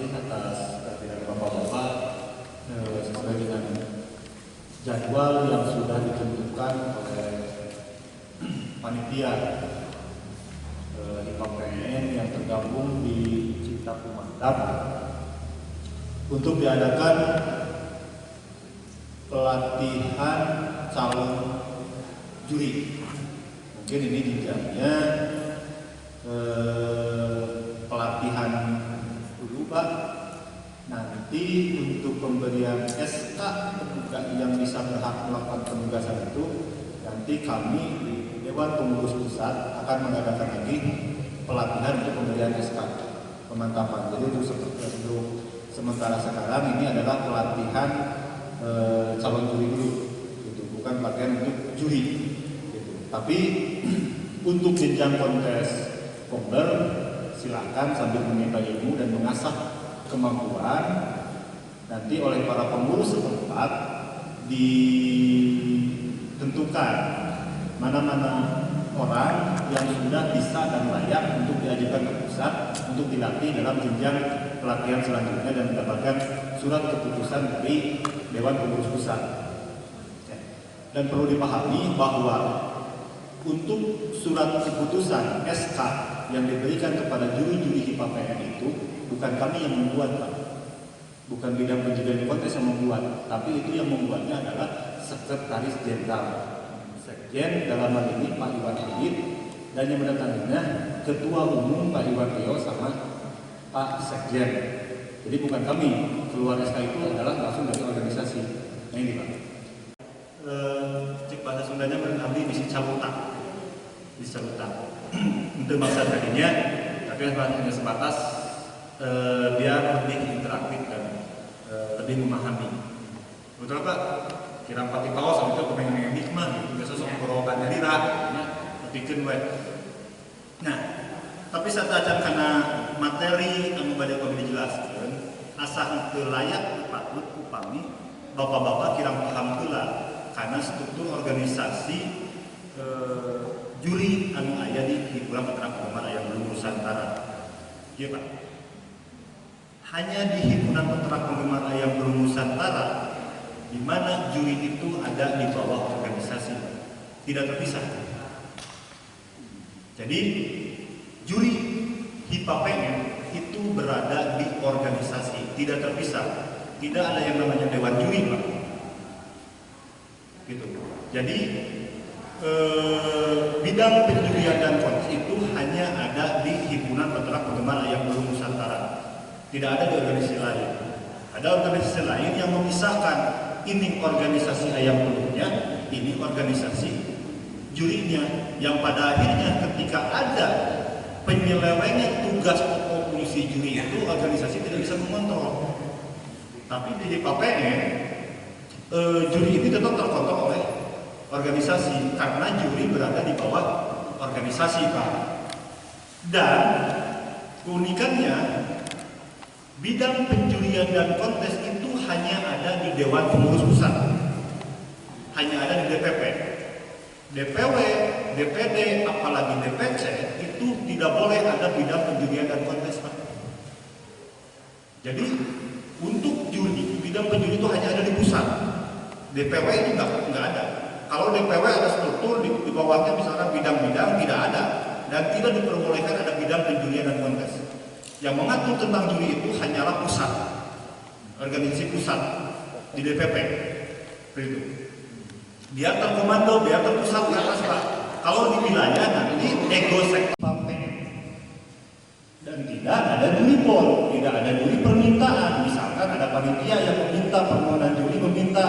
kasih atas kehadiran Bapak-Bapak sesuai dengan jadwal yang sudah ditentukan oleh panitia IPAPN yang tergabung di Cipta Kumantap untuk diadakan pelatihan calon juri. Mungkin ini jenjangnya pelatihan dulu Pak. Nanti untuk pemberian SK petugas yang bisa berhak melakukan penugasan itu, nanti kami di Dewan Pengurus Pusat akan mengadakan lagi pelatihan untuk pemberian SK pemantapan. Jadi untuk sementara sekarang ini adalah pelatihan calon juri dulu, gitu. Bukan pelatihan untuk juri. Gitu. Tapi untuk jenjang kontes Komber, silakan sambil menimba ilmu dan mengasah kemampuan. Nanti oleh para pengurus setempat ditentukan mana-mana orang yang sudah bisa dan layak untuk diajukan ke pusat untuk dilatih dalam jenjang pelatihan selanjutnya dan mendapatkan surat keputusan dari Dewan Pengurus Pusat. Dan perlu dipahami bahwa untuk surat keputusan SK yang diberikan kepada juri-juri IPAPN itu bukan kami yang membuat, Pak. Bukan bidang penjagaan kontes yang membuat, tapi itu yang membuatnya adalah Sekretaris Jenderal. Sekjen dalam hal ini Pak Iwan Adit, dan yang mendatanginya Ketua Umum Pak Iwan Rio sama Pak Sekjen. Jadi bukan kami, keluar SK itu adalah langsung dari organisasi. Nah ini Pak. Cek bahasa Sundanya barangkali bisa cabutak. Untuk maksud tadinya, tapi hanya sebatas biar lebih interaktif dan lebih memahami. Betul Pak? Kira pati paus sama itu kepengen hikmah gitu, biasa sok gorokan dari rakyatnya bikin web. Nah, tapi saat aja karena materi yang badai kami dijelaskan, asal itu layak patut upami bapak-bapak kira paham pula karena struktur organisasi juri anu aya di Himpunan Peternak Penggemar Ayam Belum Nusantara. Iya Pak. Hanya di Himpunan Peternak Penggemar Ayam Belum Nusantara di mana juri itu ada di bawah organisasi, tidak terpisah. Jadi juri HIPAPN itu berada di organisasi, tidak terpisah. Tidak ada yang namanya dewan juri, Pak. Gitu. Jadi bidang penjurian dan kontes itu hanya ada di Himpunan Peternak Penggemar Ayam Belum Nusantara. Tidak ada di organisasi lain. Ada organisasi lain yang memisahkan ini organisasi ayam pelurnya, ini organisasi jurinya, yang pada akhirnya ketika ada penyelewengan tugas pokok fungsi juri itu organisasi tidak bisa mengontrol. Tapi di IPAPN juri ini tetap terkontrol oleh organisasi karena juri berada di bawah organisasi Pak. Dan keunikannya bidang penjurian dan kontes itu hanya ada di Dewan Pengurus Pusat, hanya ada di DPP, DPW, DPD, apalagi DPC itu tidak boleh ada bidang penjurian dan kontes Pak. Jadi untuk juri, bidang penjuri itu hanya ada di pusat, DPW itu nggak ada. Kalau DPW ada struktur di bawahnya misalkan bidang-bidang tidak ada dan tidak diperbolehkan ada bidang penjurian dan kontes. Yang mengatur tentang juri itu hanyalah pusat, organisasi pusat di DPP. Begitu. Biar terkomando, biar terpusat ke atas Pak. Kalau di wilayah nanti ego sektor dan tidak ada juri pol, tidak ada juri permintaan. Misalkan ada panitia yang meminta permohonan juri meminta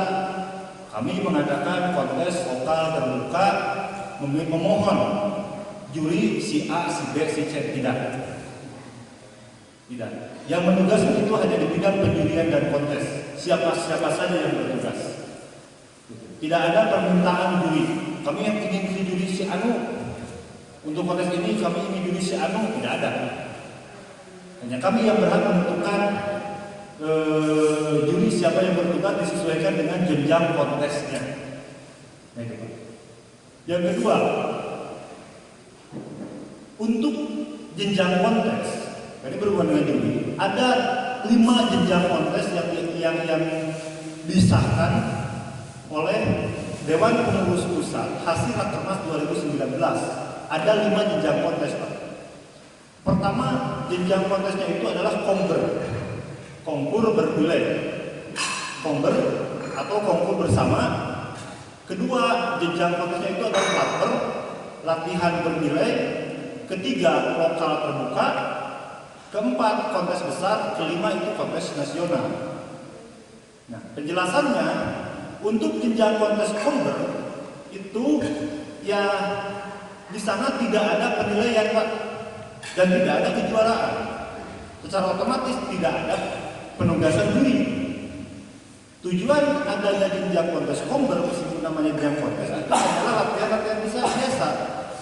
kami mengadakan kontes vokal terbuka memohon juri si A, si B, si C, tidak. Tidak. Yang menugaskan itu hanya di bidang penjurian dan kontes. Siapa saja yang bertugas. Tidak ada permintaan juri. Kami yang ingin juri si Anu. Untuk kontes ini kami ingin juri si Anu. Tidak ada. Hanya kami yang berhak menentukan juri siapa yang bertugas disesuaikan dengan jenjang kontesnya. Nah, itu Pak. Yang kedua, untuk jenjang kontes, ini berhubungan dengan juri, ada 5 jenjang kontes yang disahkan oleh Dewan Pengurus Pusat hasil Rakernas 2019. Ada 5 jenjang kontes, Pak. Pertama, jenjang kontesnya itu adalah konkur bernilai, konkur atau konkur bersama. Kedua, jenjang kontesnya itu adalah latber, latihan bernilai. Ketiga, lokal terbuka. Keempat, kontes besar. Kelima, itu kontes nasional. Nah, penjelasannya, untuk jenjang kontes konkur itu ya di sana tidak ada penilaian, Pak, dan tidak ada kejuaraan. Secara otomatis tidak ada penugasan juri. Tujuan adanya jenjang kontes konkur, meskipun namanya jenjang kontes, itu adalah latihan-latihan biasa,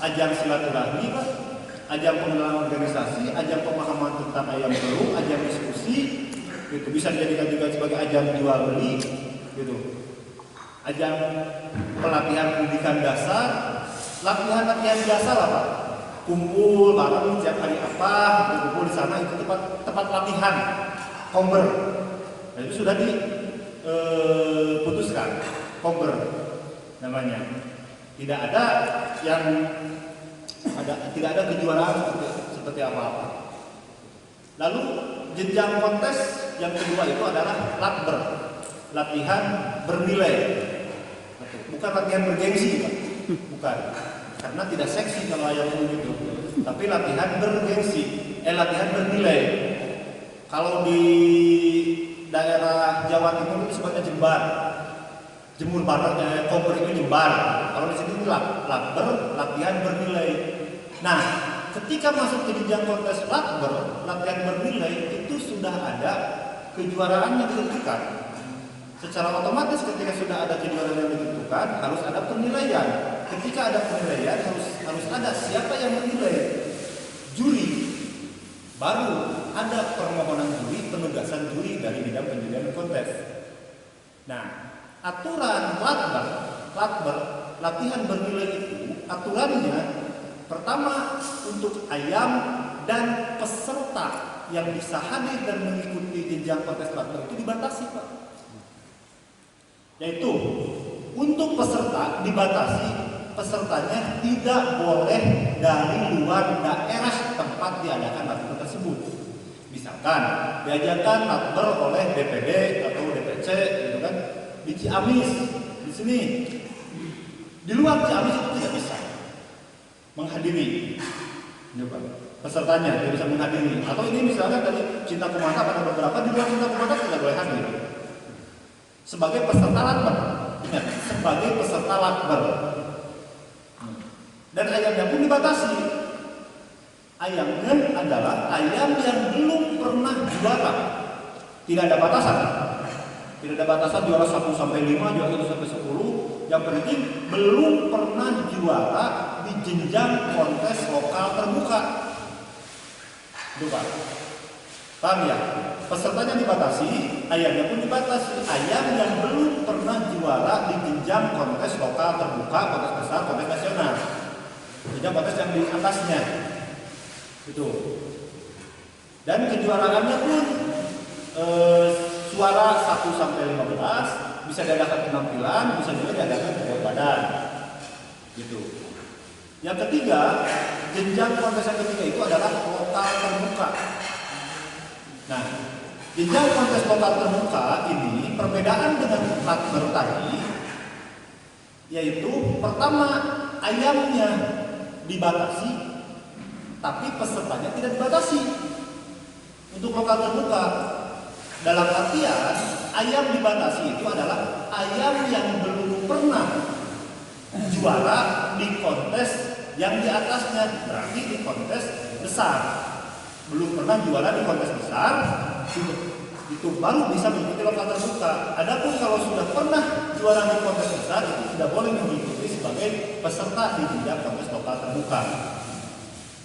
ajang silaturahmi, Pak, ajang pengenalan organisasi, ajang pemahaman tentang ayam pelung, ajang diskusi, gitu. Bisa dijadikan juga sebagai ajang jual beli, gitu. Ajang pelatihan pendidikan dasar, latihan-latihan biasa lah, Pak. Kumpul bareng setiap hari apa, kumpul di sana, itu tempat latihan konkur. Nah, itu sudah diputuskan konkur namanya. Tidak ada tidak ada kejuaraan seperti apa-apa. Lalu jenjang kontes yang kedua itu adalah latber, latihan bernilai. Bukan latihan bergengsi, Pak. Bukan. Karena tidak seksi kalau ayam itu. Tapi latihan bergengsi, latihan bernilai. Kalau di daerah Jawa Timur itu sebutnya jembar. Jemur bareng, konkur itu jembar. Kalau di sini latber, latihan bernilai. Nah, ketika masuk ke jenjang kontes latber, latihan bernilai, itu sudah ada kejuaraan yang ditentukan. Secara otomatis ketika sudah ada kejuaraan yang ditentukan, harus ada penilaian. Ketika ada penilaian, harus ada siapa yang menilai. Juri. Baru ada permohonan juri, penugasan juri dari bidang penjurian kontes. Nah, aturan latber, latihan bernilai itu, aturannya pertama untuk ayam dan peserta yang bisa hadir dan mengikuti jenjang kontes latber itu dibatasi, Pak. Yaitu untuk peserta dibatasi, pesertanya tidak boleh dari luar daerah tempat diadakan latber tersebut. Misalkan diajarkan latber oleh DPD atau DPC, gitu kan, di Ciamis, di sini, di luar Ciamis itu tidak bisa menghadiri, pesertanya tidak bisa menghadiri. Atau ini misalnya dari Cinta Kumanta pada beberapa, di luar Cinta Kumanta tidak boleh hadir. Sebagai peserta latber, ingat, sebagai peserta latber. Dan ayamnya pun dibatasi. Ayamnya adalah ayam yang belum pernah juara. Tidak ada batasan. Tidak ada batasan juara 1 sampai 5, juara 1 sampai 10. Yang penting belum pernah juara di jenjang kontes lokal terbuka. Itu, Pak. Paham ya? Pesertanya dibatasi, ayamnya pun dibatasi. Ayam yang belum pernah juara di jenjang kontes lokal terbuka, kontes besar, kontes nasional. Jenjang kontes yang di atasnya. Itu. Dan kejuaraannya pun suara 1 sampai 15, bisa diadakan penampilan, bisa juga diadakan berat badan. Gitu. Yang ketiga, jenjang kontes yang ketiga itu adalah lokal terbuka. Nah, jenjang kontes lokal terbuka ini perbedaan dengan latber tadi, yaitu pertama ayamnya dibatasi, tapi pesertanya tidak dibatasi. Untuk lokal terbuka, dalam artian ayam dibatasi itu adalah ayam yang belum pernah juara di kontes yang di atasnya, berarti di kontes besar. Belum pernah juara di kontes besar, itu baru bisa mengikuti lokal terbuka. Adapun kalau sudah pernah juara di kontes besar, itu tidak boleh mengikuti sebagai peserta di jenjang kontes lokal terbuka.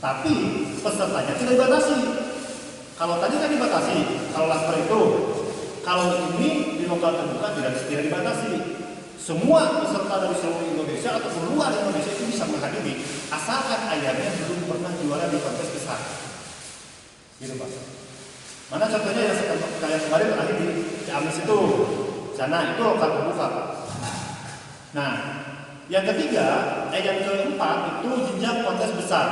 Tapi pesertanya tidak dibatasi. Kalau tadi kan dibatasi, kalau latber itu, kalau ini di lokal terbuka tidak dibatasi. Semua peserta dari seluruh Indonesia atau luar Indonesia itu bisa menghadiri, asalkan ayamnya belum pernah juara di kontes besar. Gitu, Pak. Mana contohnya yang kayak kemarin terakhir di Ciamis itu, sana itu lokal terbuka. Nah, yang keempat itu jenjang kontes besar.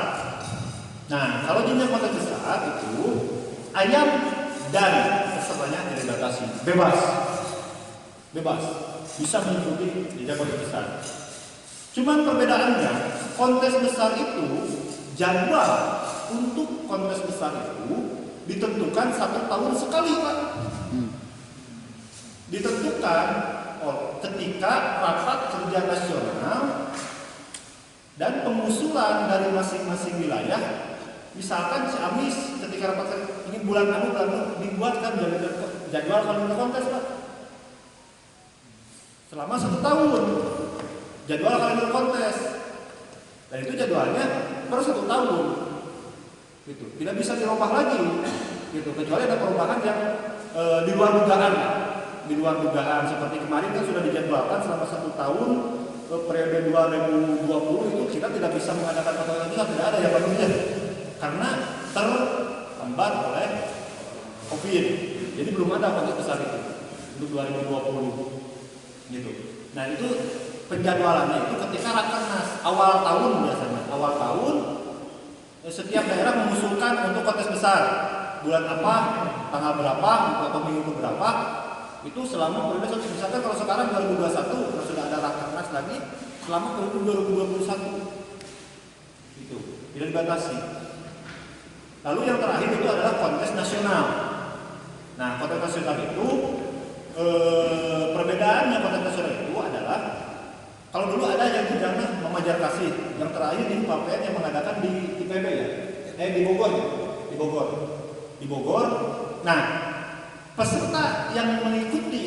Nah, kalau jenjang kontes besar itu ayam dan pesertanya tidak dibatasi, bebas, bisa mengikuti jenjang kontes besar. Cuman perbedaannya, kontes besar itu jadwal untuk kontes besar itu ditentukan 1 tahun sekali, Pak. Ditentukan ketika rapat kerja nasional dan pengusulan dari masing-masing wilayah. Misalkan Ciamis ketika rapat ini bulan dibuatkan jadwal kalender kontes, Pak. Selama 1 tahun jadwal kalender kontes. Dan itu jadwalnya per 1 tahun. Gitu. Tidak bisa dirubah lagi. Gitu. Kecuali ada perubahan yang di luar dugaan. Di luar dugaan seperti kemarin kan sudah dijadwalkan selama 1 tahun periode 2020 itu kita tidak bisa mengadakan pertemuan itu, tidak ada yang barunya karena terhambat oleh COVID. Jadi belum ada kontes besar itu untuk 2020 gitu. Nah, itu penjadwalannya itu ketika rakernas awal tahun, biasanya awal tahun setiap daerah mengusulkan untuk kontes besar bulan apa, tanggal berapa, atau minggu berapa. Itu selama periode misalkan kalau sekarang 2021 kalau sudah ada rakernas lagi selama periode 2021 itu tidak dibatasi. Lalu yang terakhir itu adalah kontes nasional. Nah, kontes nasional itu perbedaannya kontes nasional itu adalah kalau dulu ada yang jenjangnya Memajar Kasih, yang terakhir di PAPN yang mengadakan di IPB ya, di Bogor. Nah, peserta yang mengikuti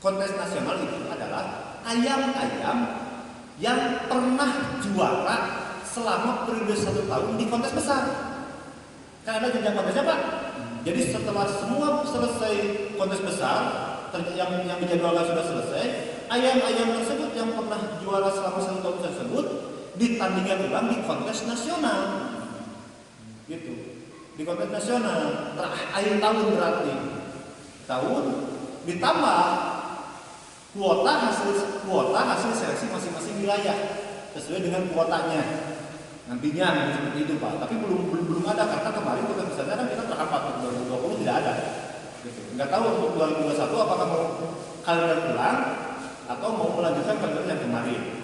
kontes nasional itu adalah ayam-ayam yang pernah juara selama periode 1 tahun di kontes besar. Kan ada jenjang kontesnya, Pak. Jadi setelah semua selesai kontes besar yang dijadwalkan sudah selesai, ayam-ayam tersebut yang pernah juara selama 1 tahun tersebut ditandingkan ulang di kontes nasional. Gitu. Di kontes nasional akhir tahun berarti tahun ditambah kuota hasil seleksi masing-masing wilayah sesuai dengan kuotanya nantinya seperti itu, Pak. Tapi belum ada karena kemarin kontes besarnya kan kita terhambat 2020 tidak ada. Gitu. Nggak tahu untuk 2021 apakah mau kalender ulang atau mau melanjutkan kalender yang kemarin,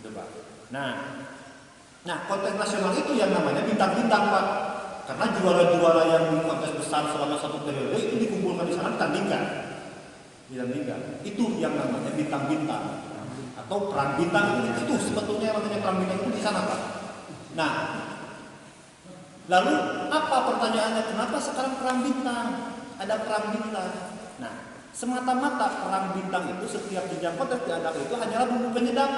gitu, Pak. Nah kontes nasional itu yang namanya bintang-bintang, Pak. Karena juara-juara yang di kontes besar selama 1 periode itu dikumpulkan di sana ditandingkan. Itu yang namanya bintang-bintang atau perang bintang. Itu sebetulnya yang namanya perang bintang itu di sana, Pak. Nah, lalu apa pertanyaannya? Kenapa sekarang perang bintang? Ada perang bintang. Nah, semata-mata perang bintang itu setiap jenjang kontes diadakan itu hanyalah bumbu penyedap.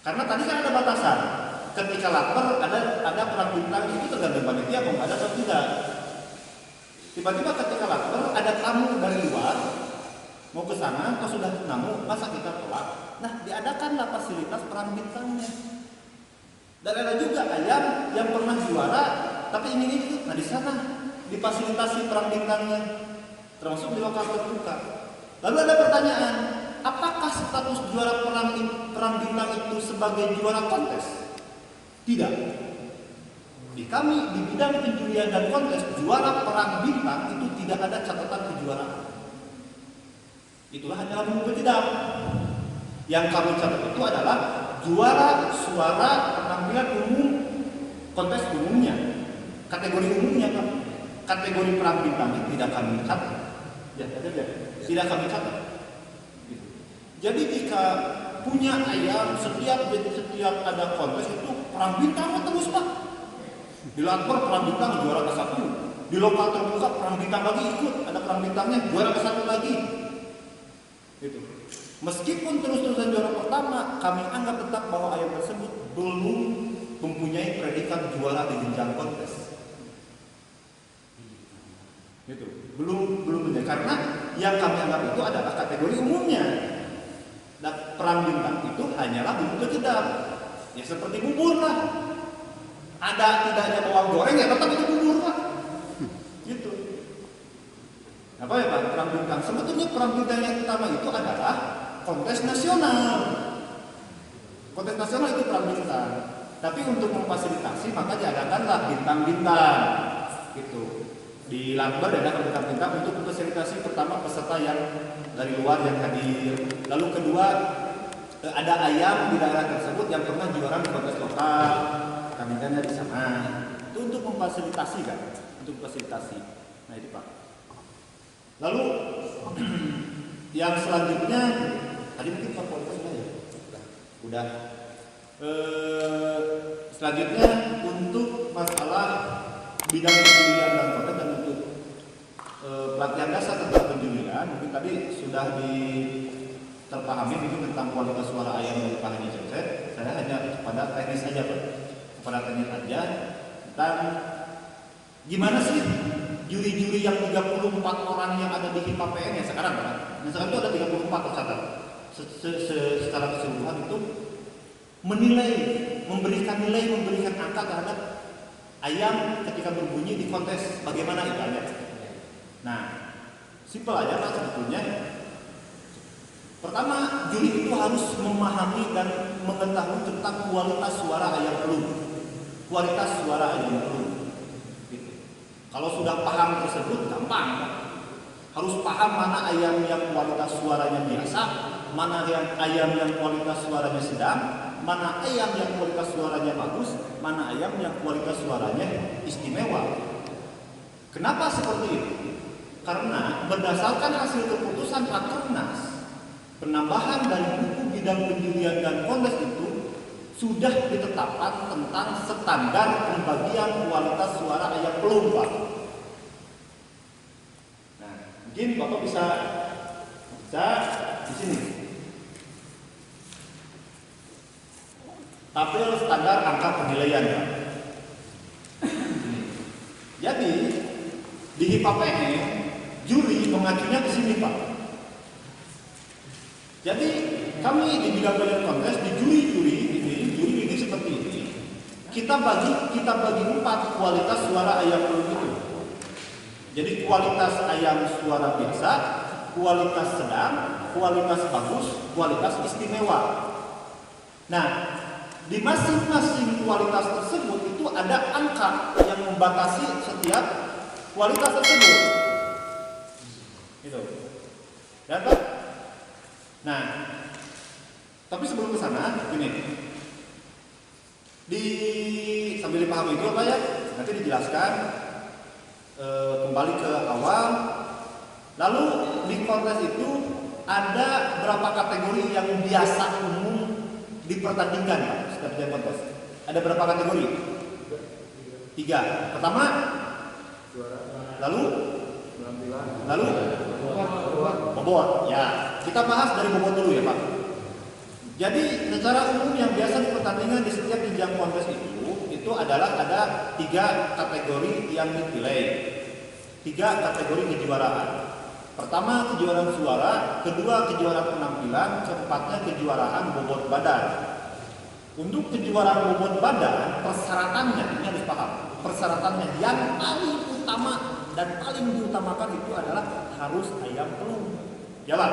Karena tadi kan ada batasan. Ketika lapar ada perang bintang itu tergantung panitia mau ada atau tidak. Tiba-tiba ketika lapar ada tamu dari luar mau ke sana atau sudah tamu masa kita tolak. Nah, diadakanlah fasilitas perang bintangnya. Dan ada juga ayam yang pernah juara tapi ini itu. Nah, di sana difasilitasi perang bintangnya termasuk di lokal terbuka. Lalu ada pertanyaan, apakah status juara perang bintang itu sebagai juara kontes? Tidak. Di kami di bidang penjurian dan kontes juara perang bintang itu tidak ada catatan kejuaraan. Itulah hanyalah bumbu penyedap. Yang kami catat itu adalah juara suara penampilan umum kontes umumnya, kategori umumnya, Pak. Kategori perang bintang tidak kami catat. Tidak kami catat. Jadi jika punya ayam setiap ada kontes itu perang bintang terus, Pak. Di lapar perang bintang juara ke-1, di lokal terbuka perang bintang lagi ikut, ada perang bintangnya juara ke-1 lagi. Gitu. Meskipun terus-terusan juara pertama, kami anggap tetap bahwa ayam tersebut belum mempunyai predikat juara di jenjang kontes. Gitu. Belum menjadi, karena yang kami anggap itu adalah kategori umumnya. Dan perang bintang itu hanyalah bumbu penyedap. Ya seperti bubur lah. Ada tidaknya bawang goreng ya tetap itu bubur, Pak. perang bintang yang utama itu adalah kontes nasional. Kontes nasional itu perang bintang. Tapi untuk memfasilitasi maka diadakanlah bintang-bintang gitu. Di Lakbar ada bintang-bintang untuk memfasilitasi pertama peserta yang dari luar yang hadir. Lalu kedua ada ayam di daerah tersebut yang pernah juara di kontes lokal, tandingannya di sana. Itu untuk memfasilitasi kan, untuk fasilitasi. Nah itu Pak. Lalu yang selanjutnya tadi mungkin Pak Polres sudah ya? Udah. Selanjutnya untuk masalah bidang penjulian dan konten dan untuk pelatihan dasar tentang penjulian mungkin tadi sudah terpahami mungkin tentang kualitas suara ayam dari Pak Haji Cecep. Saya hanya kepada teknis aja Pak, kepada teknis aja tentang gimana sih juri-juri yang 34 orang yang ada di HIPA PN ya sekarang Pak. Nah sekarang itu ada 34 tercatat secara keseluruhan itu menilai, memberikan angka terhadap ayam ketika berbunyi di kontes bagaimana itu ayam. Nah, simpel aja Pak sebetulnya. Pertama, juri itu harus memahami dan mengetahui tentang kualitas suara ayam pelung. Kualitas suara ayam pelung. Gitu. Kalau sudah paham tersebut gampang Pak. Harus paham mana ayam yang kualitas suaranya biasa, mana yang ayam yang kualitas suaranya sedang, mana ayam yang kualitas suaranya bagus, mana ayam yang kualitas suaranya istimewa. Kenapa seperti itu? Karena berdasarkan hasil keputusan Rakernas, penambahan dari buku bidang penjulian dan kontes itu sudah ditetapkan tentang standar pembagian kualitas suara ayam pelung Pak. Nah, mungkin Bapak bisa di sini. Tabel standar angka penilaian Pak. Jadi di HIPA PN juri mengacunya ke sini Pak. Jadi kami di bidang penilaian kontes di juri ini seperti ini. Kita bagi 4 kualitas suara ayam pelung itu. Jadi kualitas ayam suara biasa, kualitas sedang, kualitas bagus, kualitas istimewa. Nah, di masing-masing kualitas tersebut itu ada angka yang membatasi setiap kualitas tersebut. Gitu. Dan Pak. Nah, tapi sebelum ke sana, gini. Sambil dipahami itu Pak ya, nanti dijelaskan kembali ke awal. Lalu di kontes itu ada berapa kategori yang biasa umum dipertandingkan Pak, setiap kontes. Ada berapa kategori? 3. Pertama, lalu bobot. Ya, kita bahas dari bobot dulu ya Pak. Jadi secara umum yang biasa dipertandingkan di setiap jenjang kontes itu adalah ada 3 kategori yang dipilih. 3 kategori kejuaraan. Pertama kejuaraan suara, kedua kejuaraan penampilan, keempatnya kejuaraan bobot badan. Untuk kejuaraan bobot badan, persyaratannya ini harus paham. Persyaratannya yang paling utama dan paling diutamakan itu adalah harus ayam pelung. Jawab.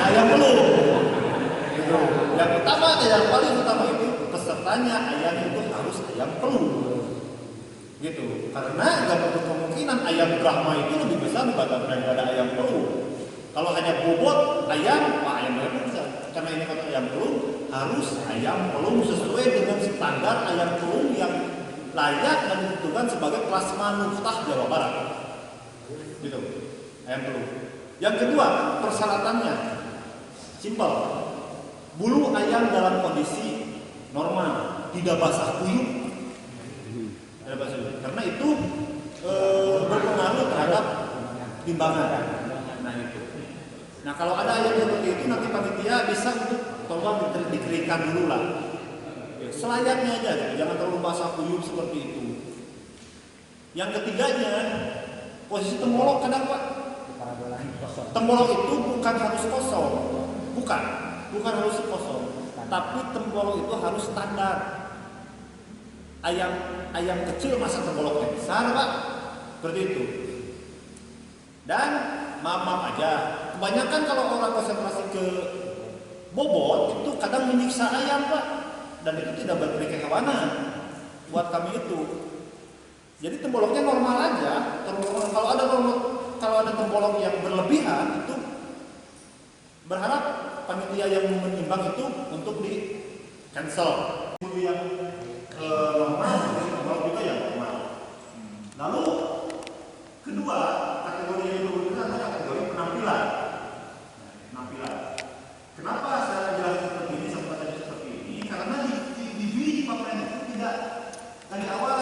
Ayam pelung. Gitu. Yang utama dan yang paling utama itu pesertanya ayam itu harus ayam pelung. Gitu. Karena nggak bentuk kemungkinan ayam Brahma itu lebih besar daripada ayam pelung. Kalau hanya bobot ayam, ayam bisa. Karena ini kalau ayam pelung harus ayam pelung sesuai dengan standar ayam pelung yang layak dan ditentukan sebagai plasma nuktah Jawa Barat. Gitu. Ayam pelung. Yang kedua, persyaratannya simpel. Bulu ayam dalam kondisi normal, tidak basah kuyup. Karena itu berpengaruh terhadap timbangan. Nah kalau ada ayam seperti itu nanti panitia bisa untuk tolong dikeringkan dulu lah. Selayaknya aja, jangan terlalu basah kuyup seperti itu. Yang ketiganya posisi tembolok kadang Pak. Tembolok itu bukan harus kosong, bukan harus kosong, tapi tembolok itu harus standar. Ayam kecil masa temboloknya besar Pak, seperti itu. Dan maaf aja. Kebanyakan kalau orang konsentrasi ke bobot itu kadang menyiksa ayam Pak, dan itu tidak memberi kehewanan buat kami itu. Jadi temboloknya normal aja. Kalau ada tembolok yang berlebihan itu berharap panitia yang menimbang itu untuk di cancel. Bulu yang normal, tembolok juga yang normal. Lalu kedua kategori yang berbeda adalah kategori penampilan. Kenapa saya jelaskan seperti ini, seperti ini? Karena di paparan itu tidak, dari awal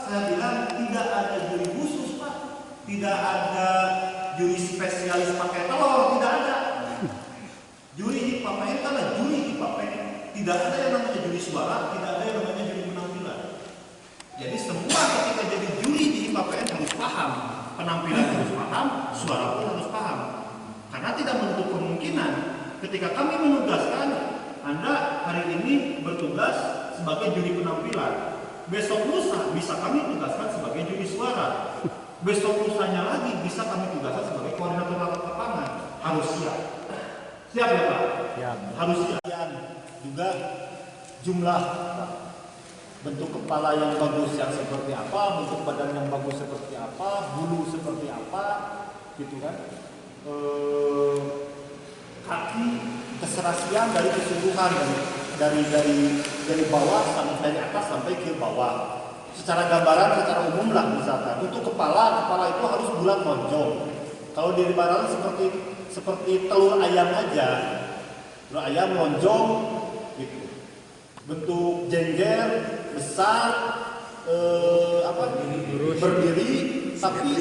saya bilang tidak ada juri khusus Pak, tidak ada juri spesialis pakai telur, tidak ada. Juri di paparan itu adalah juri di paparan, tidak ada yang namanya juri suara, tidak ada yang namanya juri penampilan. Jadi semua ketika jadi juri di paparan harus paham, penampilan harus paham, suara pun harus paham. Karena tidak menutup kemungkinan ketika kami menugaskan Anda hari ini bertugas sebagai juri penampilan, besok lusa bisa kami tugaskan sebagai juri suara, besok lusanya lagi bisa kami tugaskan sebagai koordinator lapangan. Harus siap. Siap ya Pak? Siap. Harus siap. Juga jumlah bentuk kepala yang bagus yang seperti apa, bentuk badan yang bagus seperti apa, bulu seperti apa, gitu kan? Kaki, keserasian dari keseluruhan, dari bawah sampai dari atas sampai ke bawah. Secara gambaran, secara umum lah misalkan. Untuk kepala itu harus bulat lonjong. Kalau di gambaran seperti telur ayam aja, telur ayam lonjong, gitu. Bentuk jengger besar, berdiri, tapi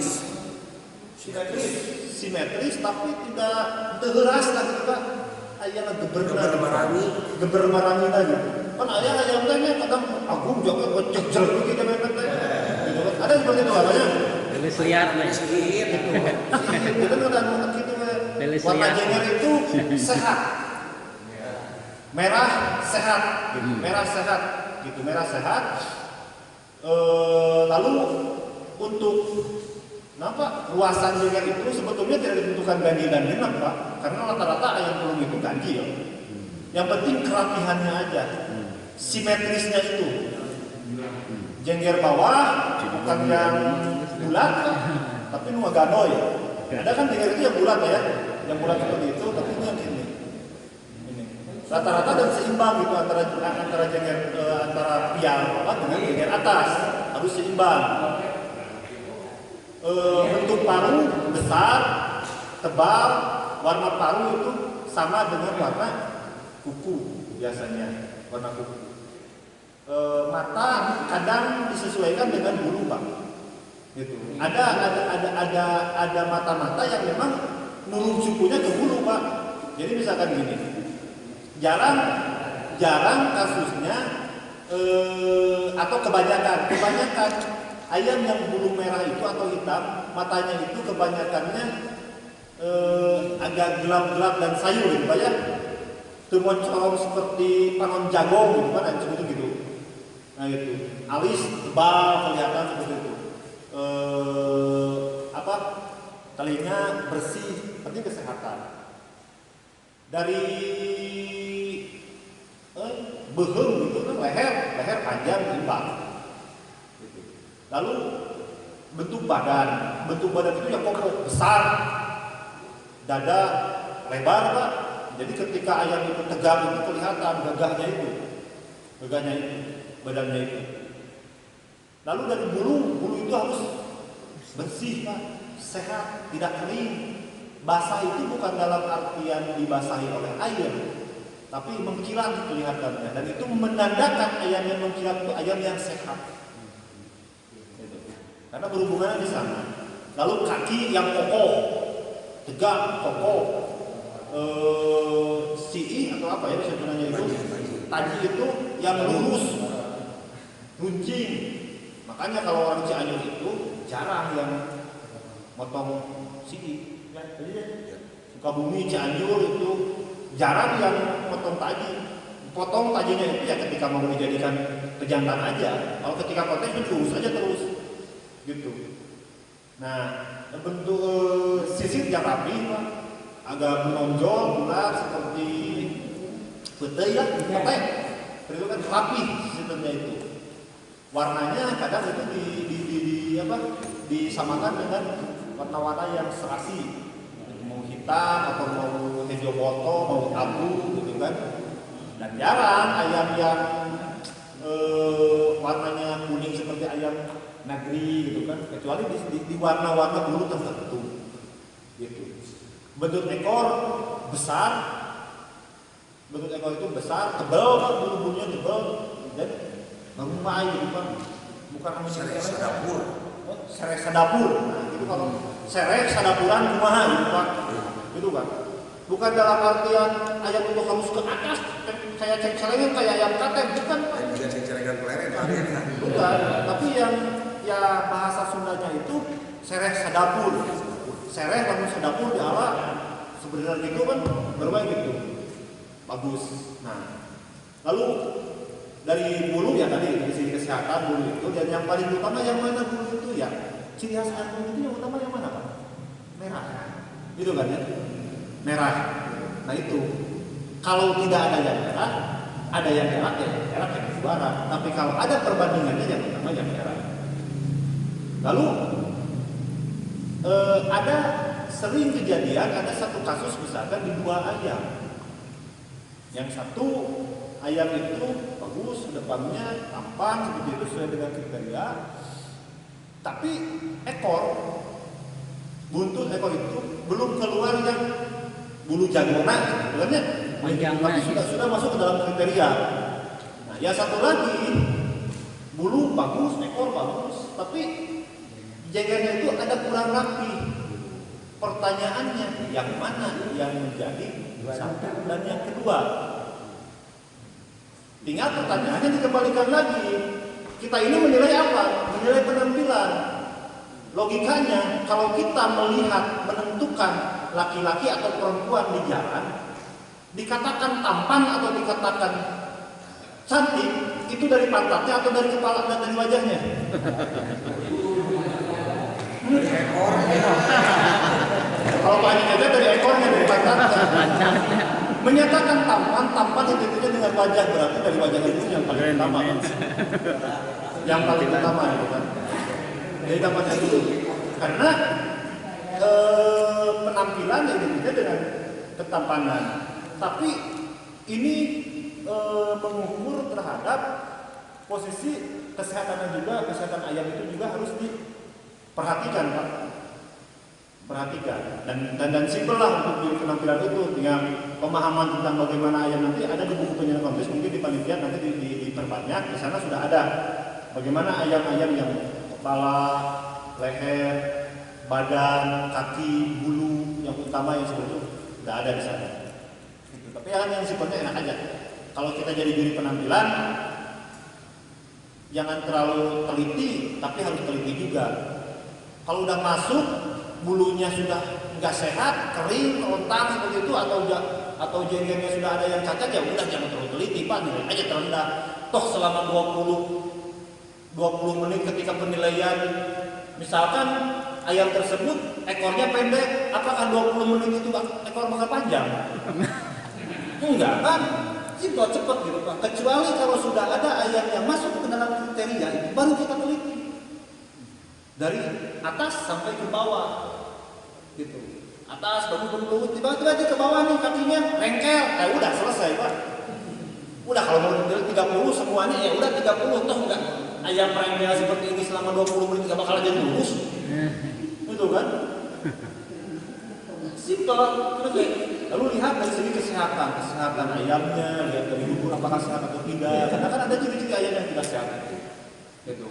simetris tapi tidak teras lah gitu Pak. Ayam geber marani lagi. Kan ayam tanya kadang agung juga kecil gitu kan. Ada seperti itu namanya. Lelis liar nih. Itu kan gitu. Warna jengger itu sehat. Merah sehat, gitu. Merah sehat. Lalu untuk luasan jengger itu sebetulnya tidak ditentukan ganjil dan genap Pak, karena rata-rata ayam pelung itu ganjil. Yang penting kerapihannya aja, simetrisnya itu. Jengger bawah bukan yang bulat, tapi nua ganoy. Ada kan jengger itu yang bulat ya, yang bulat seperti itu, tapi ini yang ini. Rata-rata dan seimbang gitu antara jengger antara piang bawah dengan jengger atas, harus seimbang. Bentuk paru besar, tebal, warna paru itu sama dengan warna kuku biasanya, warna kuku. Mata kadang disesuaikan dengan bulu Pak. Gitu. Ada mata-mata yang memang nurun sukunya ke bulu Pak. Jadi misalkan gini, jarang kasusnya atau kebanyakan ayam yang bulu merah itu atau hitam, matanya itu kebanyakannya agak gelap-gelap dan sayu gitu Pak ya. Temoncong seperti panon jagung gitu kan, seperti gitu. Nah itu, alis tebal kelihatan seperti itu. Telinga bersih, penting kesehatan. Dari beheng gitu kan, leher panjang imbang. Lalu bentuk badan itu yang kokoh, besar, dada lebar Pak. Jadi ketika ayam itu tegak itu kelihatan gagahnya itu, badannya itu. Lalu dari bulu itu harus bersih Pak, sehat, tidak kering. Basah itu bukan dalam artian dibasahi oleh air, tapi mengkilat kelihatannya, dan itu menandakan ayam yang mengkilat itu ayam yang sehat. Karena berhubungan di sana. Lalu kaki yang kokoh, tegak, kokoh, CI atau apa ya sebenarnya itu, taji itu yang lurus, runcing. Makanya kalau orang Cianjur itu jarang yang motong CI. Ya, Sukabumi, Cianjur itu jarang yang potong taji. Potong tajinya itu ya ketika mau dijadikan pejantan aja. Kalau ketika konteks itu lurus aja terus. Gitu. Nah, bentuk sisir yang rapi, Pak, agak menonjol, bulat seperti putih ya, putih. Itu kan rapi sisirnya itu. Warnanya kadang itu disamakan dengan warna-warna yang serasi, mau hitam atau mau hijau boto, mau abu gitu kan. Dan jarang ayam yang warnanya kuning seperti ayam negeri gitu kan, kecuali di warna-warna bulu tertentu gitu. Bentuk ekor besar, bentuk ekor itu besar, tebal, bulu-bulunya tebal dan menguai gitu kan, bukan hanya serek sadapur. Serek sadapur, nah itu kalau serek sadapuran kumaha gitu Pak, gitu kan. Bukan dalam artian ayam itu harus ke atas, kayak ceng-celengan kayak ayam katen, bukan Pak. Juga ceng-celengan peleret, bukan, tapi yang ya bahasa Sundanya itu sereh sadapur. Sereh lamun sadapur di ala sebenarnya itu kan bermain gitu. Bagus. Nah, lalu dari bulu ya tadi dari sisi kesehatan bulu itu, dan yang paling utama yang mana bulu itu ya? Ciri khas ayam bulu itu yang utama yang mana Pak? Merah. Gitu kan ya? Merah. Nah itu. Kalau tidak ada yang merah, ada yang merah yang juara. Tapi kalau ada perbandingannya yang utama yang merah. Lalu ada sering kejadian, ada satu kasus misalkan di dua ayam. Yang satu ayam itu bagus, depannya tampan seperti itu sesuai dengan kriteria. Tapi buntut ekor itu belum keluar yang bulu jangona sebenarnya, tapi sudah masuk ke dalam kriteria. Nah, yang satu lagi bulu bagus, ekor bagus, tapi jenggernya itu ada kurang rapi. Pertanyaannya, yang mana yang menjadi satu dan yang kedua? Tinggal pertanyaannya dikembalikan lagi. Kita ini menilai apa? Menilai penampilan. Logikanya, kalau kita melihat, menentukan laki-laki atau perempuan di jalan, dikatakan tampan atau dikatakan cantik, itu dari pantatnya atau dari kepala dan dari wajahnya? Ekor. Kalau Pak Haji Jaja dari ekornya, dari pantatnya. Menyatakan tampan itu dengan wajah, berarti dari wajah itu yang paling utama. Yang paling utama itu kan. Jadi dapatnya dulu. Karena penampilan identiknya dengan ketampanan. Tapi ini mengukur terhadap posisi kesehatannya juga, kesehatan ayam itu juga harus diperhatikan Pak. Perhatikan dan simpel lah untuk di penampilan itu, dengan pemahaman tentang bagaimana ayam nanti ada di buku penjelasan komplis, mungkin di panitia nanti diperbanyak. Di sana sudah ada bagaimana ayam-ayam yang kepala, leher, badan, kaki, bulu yang utama yang seperti itu sudah ada di sana. Tapi yang sifatnya enak aja. Kalau kita jadi juri penampilan, jangan terlalu teliti, tapi harus teliti juga. Kalau udah masuk bulunya sudah nggak sehat, kering, kerontang seperti itu, atau jenggernya sudah ada yang cacat, ya udah jangan terlalu teliti Pak, nilai aja terendah. Toh selama 20 menit ketika penilaian, misalkan ayam tersebut ekornya pendek, apakah 20 menit itu ekor bakal panjang? Enggak kan? Simpel cepat gitu Pak. Kecuali kalau sudah ada ayam yang masuk ke dalam kriteria, baru kita teliti. Dari atas sampai ke bawah gitu. Atas baru tiba-tiba aja ke bawah nih kakinya rengkel, udah selesai Pak. Udah kalau mau 30 semuanya ya udah 30, toh enggak ayam rengkel seperti ini selama 20 menit enggak bakal jadi lurus. Itu kan? Simpel. Lalu lihat dari segi kesehatan ayamnya, lihat dari bulu apakah sehat atau tidak. Karena kan ada ciri-ciri ayam yang tidak sehat. Gitu.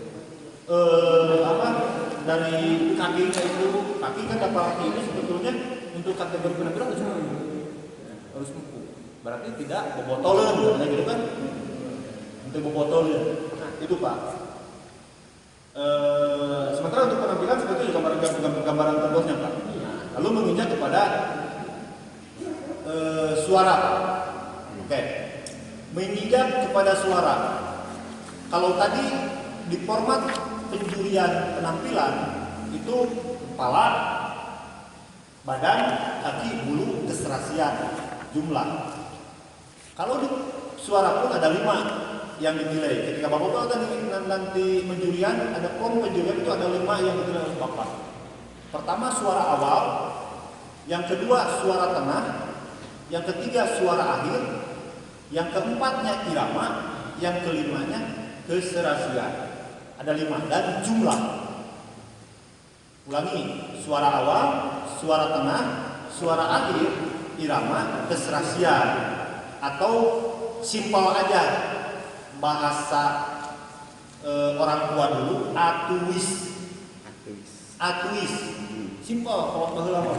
Dari kakinya itu, kaki kan kaki ini sebetulnya untuk kategori penampilan harus empuk. Berarti tidak bobotolan, gitu kan? Untuk bobotolan. Nah, itu Pak. Sementara untuk penampilan sebetulnya gambaran terbosnya Pak. Lalu menginjak kepada suara. Oke. Menginjak kepada suara. Kalau tadi di format penjurian penampilan itu kepala, badan, kaki, bulu, keserasian, jumlah. Kalau di suara pun ada 5 yang dinilai. Ketika Bapak ada nanti penjurian, ada form penjurian itu ada 5 yang dinilai oleh Bapak. Pertama suara awal, yang kedua suara tengah, yang ketiga suara akhir, yang keempatnya irama, yang kelimanya keserasian. Ada 5 dan jumlah. Ulangi, suara awal, suara tengah, suara akhir, irama, keserasian. Atau simpel aja bahasa orang tua dulu, atuis. Simpel kalau bahasa apa?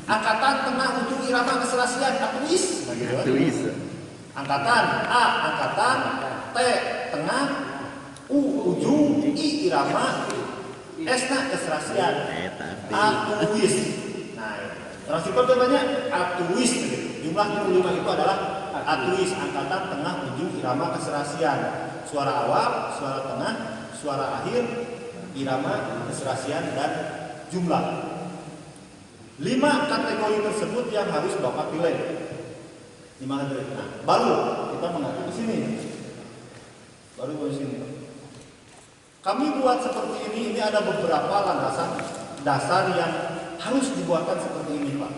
Angkatan tengah ujung irama keserasian, atuis. Angkatan A, angkatan T tengah, U ujung, I irama, S na keserasian. Atuis. Nah, orang simpel contohnya atuis. Jumlah 25 itu adalah atuis, angkatan tengah ujung irama keserasian. Suara awal, suara tengah, suara akhir, irama keserasian dan jumlah. 5 kategori tersebut yang harus Bapak pilih. 5 kategori. Nah, baru kita mengacu ke sini. Baru ke sini. Kami buat seperti ini ada beberapa landasan dasar yang harus dibuatkan seperti ini, Pak.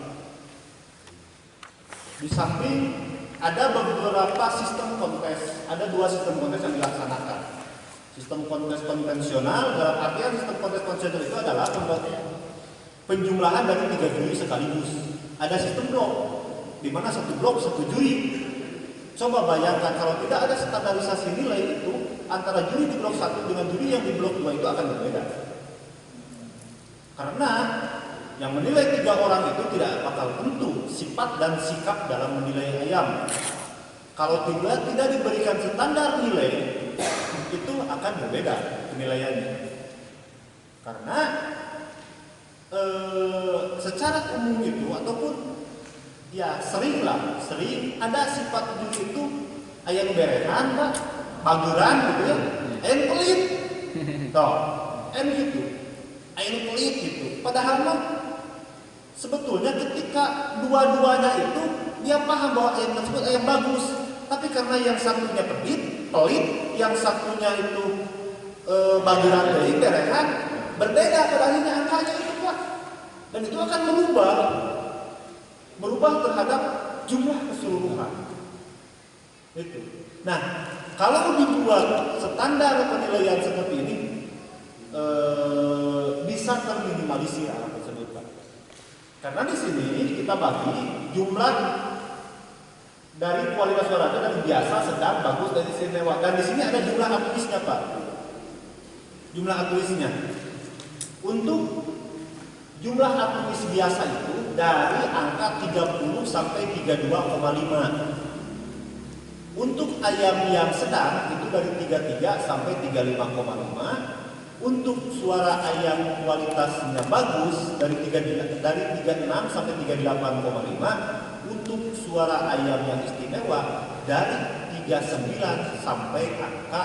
Di samping ada beberapa sistem kontes, ada 2 sistem kontes yang dilaksanakan. Sistem kontes konvensional, dalam artian sistem kontes konvensional itu adalah penjumlahan dari 3 juri sekaligus. Ada sistem blok, di mana satu blok 1 juri. Coba bayangkan kalau tidak ada standarisasi nilai itu, antara juri di blok 1 dengan juri yang di blok 2 itu akan berbeda. Karena yang menilai 3 orang itu tidak bakal tentu sifat dan sikap dalam menilai ayam. Kalau tidak diberikan standar nilai, itu akan berbeda penilaiannya. Karena secara umum itu ataupun ya sering ada sifat juri itu ayam berehan, Pak, bageran gitu ya, ayam pelit, toh, gitu, ayam pelit gitu. Padahal mah sebetulnya ketika dua-duanya itu dia paham bahwa ayam tersebut ayam bagus, tapi karena yang satunya pelit, yang satunya itu bageran dari berehan, berbeda pada akhirnya angkanya itu, Pak, dan itu akan merubah terhadap jumlah keseluruhan. Itu. Nah, kalau dibuat standar penilaian seperti ini, bisa terminimalisir hal tersebut, Pak. Karena di sini kita bagi jumlah dari kualitas suara dari biasa, sedang, bagus, dan istimewa. Dan di sini ada jumlah atuisnya, Pak. Jumlah atuisnya. Untuk jumlah atuis biasa itu dari angka 30 sampai 32,5. Untuk ayam yang sedang itu dari 33 sampai 35,5. Untuk suara ayam kualitasnya bagus dari 36 sampai 38,5. Untuk suara ayam yang istimewa dari 39 sampai angka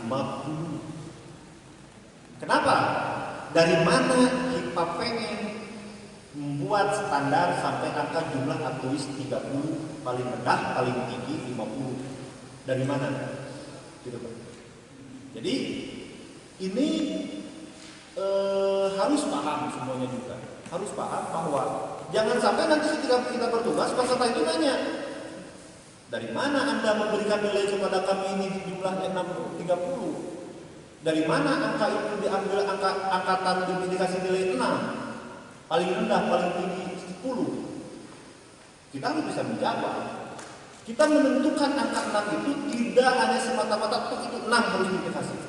50. Kenapa? Dari mana kita pengen membuat standar sampai angka jumlah atuis 30, paling rendah, paling tinggi 50. Dari mana? Gitu, Pak. Jadi ini harus paham semuanya juga. Harus paham bahwa jangan sampai nanti ketika kita bertugas peserta itu nanya, dari mana Anda memberikan nilai kepada kami ini jumlahnya 30? Dari mana angka itu diambil angkatan dikasih nilai 6? Paling rendah, paling tinggi 10. Kita harus bisa menjawab. Kita menentukan angka 6 itu tidak hanya semata-mata itu 6 harus dikasih.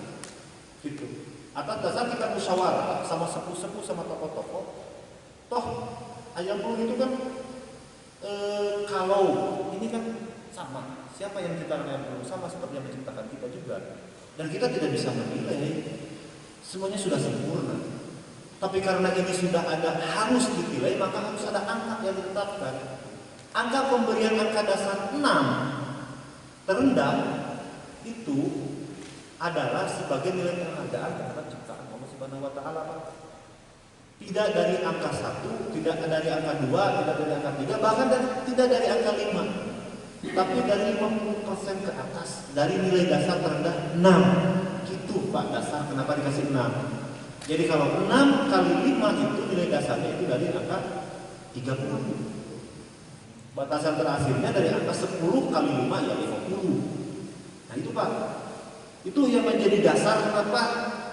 Gitu. Atas dasar kita musyawarah sama sepuh-sepuh sama tokoh-tokoh. Toh ayam pelung itu kan kalau ini kan sama. Siapa yang menciptakan ayam pelung sama seperti yang menciptakan kita juga. Dan kita tidak bisa menilai. Semuanya sudah sempurna. Tapi karena ini sudah ada harus dinilai, maka harus ada angka yang ditetapkan. Angka pemberian angka dasar 6 terendah itu adalah sebagai nilai penghargaan terhadap ciptaan Allah Subhanahu wa taala. tidak dari angka 1, tidak dari angka 2, tidak dari angka 3, bahkan tidak dari angka 5, tapi dari 50% ke atas, dari nilai dasar terendah 6. Gitu Pak dasar, kenapa dikasih 6? Jadi kalau 6 kali 5 itu nilai dasarnya itu dari angka 30. Batasan terakhirnya dari angka 10 kali 5 ya 50. Nah itu Pak, itu yang menjadi dasar kenapa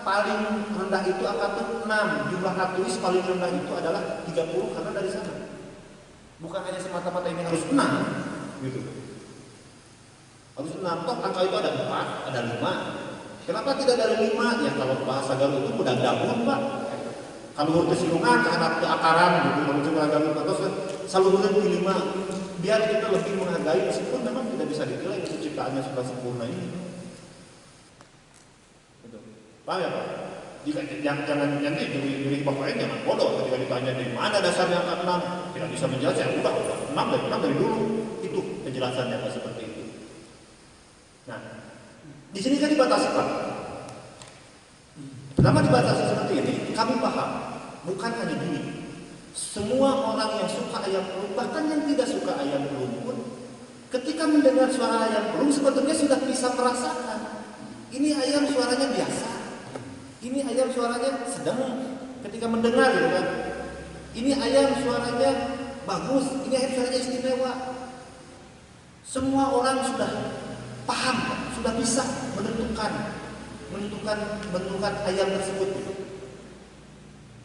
paling rendah itu angka 6. Jumlah katulis paling rendah itu adalah 30 karena dari sana. Bukan hanya semata-mata ini harus 6 gitu. Harus 6, toh angka itu ada 4, ada 5. Kenapa tidak dari 5? Ya kalau bahasa Galuh itu mudah gabung Pak. Kalau huruf kesilungan ke anak akaran gitu, kalau cuma Galuh terus selalu huruf di 5. Biar kita lebih menghargai meskipun memang tidak bisa dinilai penciptaannya sudah sempurna ini. Betul. Paham ya Pak? Jika jangan nanti juri bapaknya jangan bodoh ketika ditanya dari mana dasarnya angka 6, tidak bisa menjelaskan. Udah 6 dari dulu. Itu penjelasannya Pak seperti itu. Nah, di sini kan dibatasi Pak. Kenapa dibatasi seperti ini? Kami paham, bukan hanya juri. Semua orang yang suka ayam pelung, bahkan yang tidak suka ayam pelung pun, ketika mendengar suara ayam pelung sebetulnya sudah bisa merasakan. Ini ayam suaranya biasa, ini ayam suaranya sedang. Ketika mendengar gitu kan, ini ayam suaranya bagus, ini ayam suaranya istimewa. Semua orang sudah paham, sudah bisa menentukan ayam tersebut.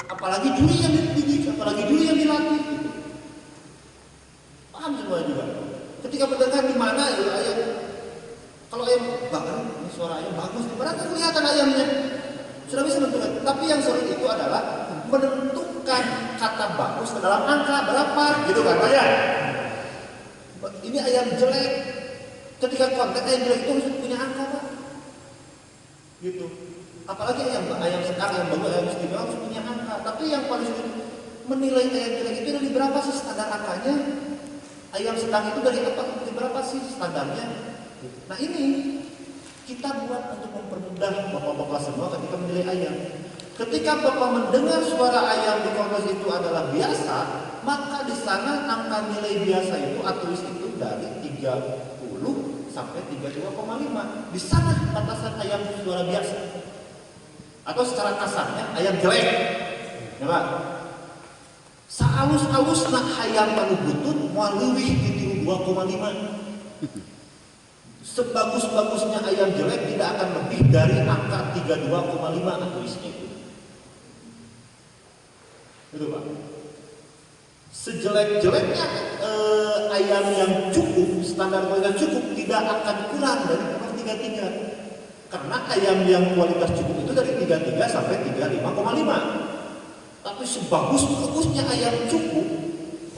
Apalagi juri yang dididik, apalagi juri yang dilatih. Paham semua juga. Ketika mendengar di mana ya ayam, kalau ayam bahkan ini suara ayam bagus, berarti kelihatan ayamnya. Sudah bisa menentukan. Tapi yang sulit itu adalah menentukan kata bagus ke dalam angka berapa, gitu kan Pak ya? Ini ayam jelek. Ketika konteks ayam jelek itu harus punya angka Pak. Gitu. Apalagi ayam sedang, ayam bagus, ayam istimewa harus punya angka. Tapi yang paling sulit menilai ayam jelek itu dari berapa sih standar angkanya? Ayam sedang itu dari berapa sih standarnya? Nah ini kita buat untuk mempermudah bapak-bapak semua ketika menilai ayam. Ketika bapak mendengar suara ayam di kontes itu adalah biasa, maka di sana angka nilai biasa itu atulis itu dari 30 sampai 32,5. Di sana batasan ayam suara biasa. Atau secara kasarnya ayam jelek. Ya Pak. Saalus-alus nak hayam panu butut moal leuwih di 2,5. Sebagus-bagusnya ayam jelek tidak akan lebih dari angka 32,5 atulisnya itu. Itu Pak. Sejelek-jeleknya ayam yang cukup, standar kualitas cukup tidak akan kurang dari 33. Karena ayam yang kualitas cukup itu dari 33 sampai 35,5. Tapi sebagus-bagusnya ayam cukup,